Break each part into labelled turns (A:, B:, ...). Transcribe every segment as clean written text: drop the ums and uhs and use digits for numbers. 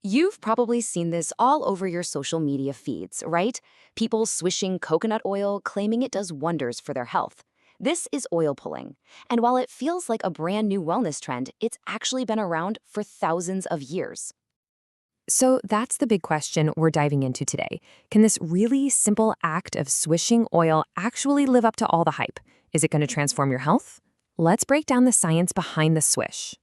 A: You've probably seen this all over your social media feeds, right? People swishing coconut oil, claiming it does wonders for their health. This is oil pulling. And while it feels like a brand new wellness trend, it's actually been around for thousands of years.
B: So that's the big question we're diving into today. Can this really simple act of swishing oil actually live up to all the hype? Is it going to transform your health? Let's break down the science behind the swish.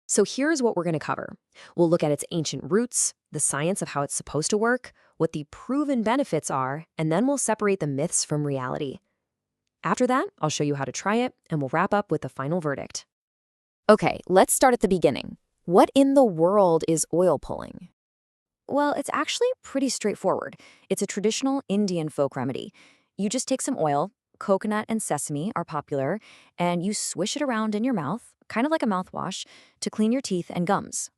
A: So here's what we're going to cover. We'll look at its ancient roots, the science of how it's supposed to work, what the proven benefits are, and then we'll separate the myths from reality. After that, I'll show you how to try it, and we'll wrap up with the final verdict. Okay, let's start at the beginning. What in the world is oil pulling? Well, it's actually pretty straightforward. It's a traditional Indian folk remedy. You just take some oil, coconut and sesame are popular, and you swish it around in your mouth, kind of like a mouthwash, to clean your teeth and gums.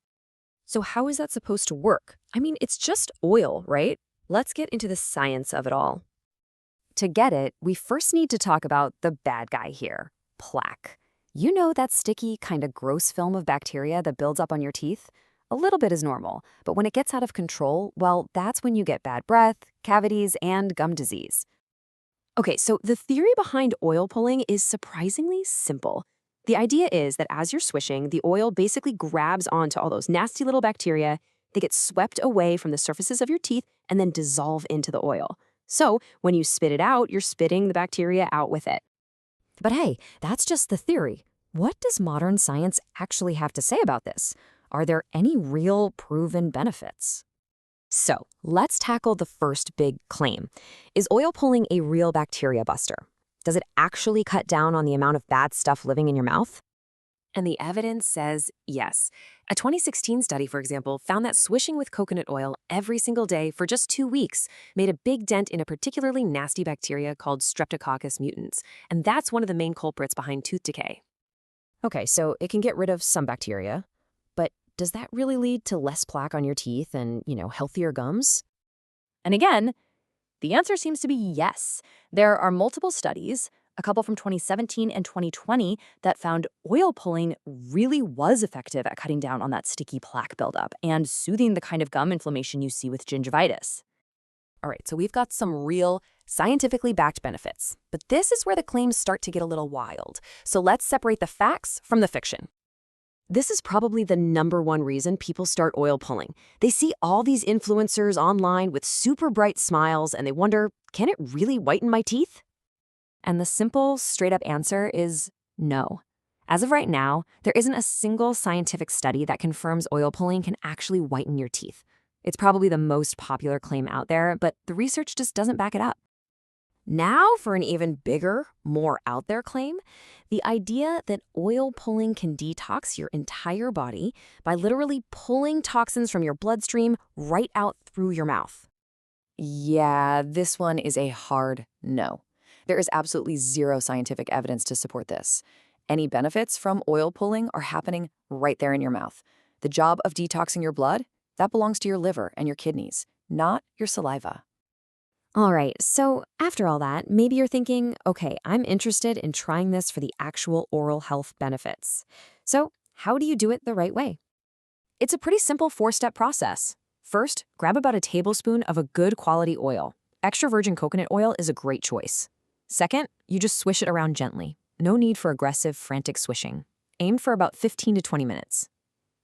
A: So how is that supposed to work? I mean, it's just oil, right? Let's get into the science of it all. To get it, we first need to talk about the bad guy here, plaque. You know that sticky, kind of gross film of bacteria that builds up on your teeth? A little bit is normal, but when it gets out of control, well, that's when you get bad breath, cavities, and gum disease. Okay, so the theory behind oil pulling is surprisingly simple. The idea is that as you're swishing, the oil basically grabs onto all those nasty little bacteria. They get swept away from the surfaces of your teeth and then dissolve into the oil. So when you spit it out, you're spitting the bacteria out with it. But hey, that's just the theory. What does modern science actually have to say about this? Are there any real proven benefits? So let's tackle the first big claim. Is oil pulling a real bacteria buster? Does it actually cut down on the amount of bad stuff living in your mouth? And the evidence says yes. A 2016 study, for example, found that swishing with coconut oil every single day for just 2 weeks made a big dent in a particularly nasty bacteria called Streptococcus mutans. And that's one of the main culprits behind tooth decay. Okay, so it can get rid of some bacteria, but does that really lead to less plaque on your teeth and, healthier gums? And again, the answer seems to be yes. There are multiple studies, a couple from 2017 and 2020, that found oil pulling really was effective at cutting down on that sticky plaque buildup and soothing the kind of gum inflammation you see with gingivitis. All right, so we've got some real scientifically backed benefits, but this is where the claims start to get a little wild. So let's separate the facts from the fiction. This is probably the #1 reason people start oil pulling. They see all these influencers online with super bright smiles and they wonder, can it really whiten my teeth? And the simple, straight-up answer is no. As of right now, there isn't a single scientific study that confirms oil pulling can actually whiten your teeth. It's probably the most popular claim out there, but the research just doesn't back it up. Now for an even bigger, more out there claim, the idea that oil pulling can detox your entire body by literally pulling toxins from your bloodstream right out through your mouth. Yeah, this one is a hard no. There is absolutely zero scientific evidence to support this. Any benefits from oil pulling are happening right there in your mouth. The job of detoxing your blood, that belongs to your liver and your kidneys, not your saliva. All right, so after all that, maybe you're thinking, okay, I'm interested in trying this for the actual oral health benefits. So how do you do it the right way? It's a pretty simple 4-step process. First, grab about a tablespoon of a good quality oil. Extra virgin coconut oil is a great choice. Second, you just swish it around gently. No need for aggressive, frantic swishing. Aim for about 15 to 20 minutes.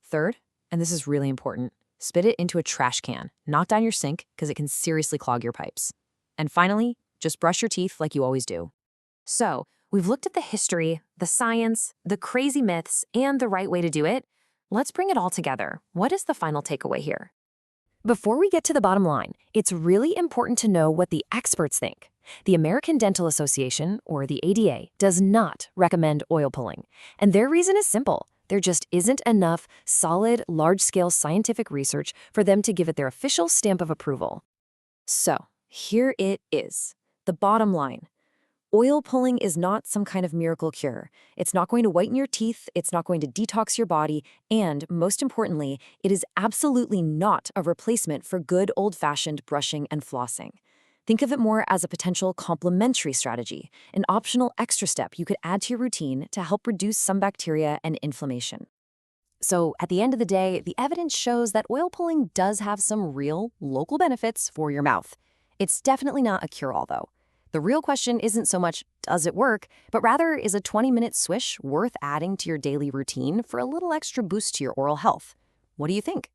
A: Third, and this is really important, spit it into a trash can, not down your sink because it can seriously clog your pipes. And finally, just brush your teeth like you always do. So, we've looked at the history, the science, the crazy myths, and the right way to do it. Let's bring it all together. What is the final takeaway here? Before we get to the bottom line, it's really important to know what the experts think. The American Dental Association, or the ADA, does not recommend oil pulling. And their reason is simple. There just isn't enough solid, large-scale scientific research for them to give it their official stamp of approval. So, here it is, the bottom line. Oil pulling is not some kind of miracle cure. It's not going to whiten your teeth, it's not going to detox your body, and most importantly, it is absolutely not a replacement for good old-fashioned brushing and flossing. Think of it more as a potential complementary strategy, an optional extra step you could add to your routine to help reduce some bacteria and inflammation. So at the end of the day, the evidence shows that oil pulling does have some real, local benefits for your mouth. It's definitely not a cure-all, though. The real question isn't so much, does it work, but rather, is a 20-minute swish worth adding to your daily routine for a little extra boost to your oral health? What do you think?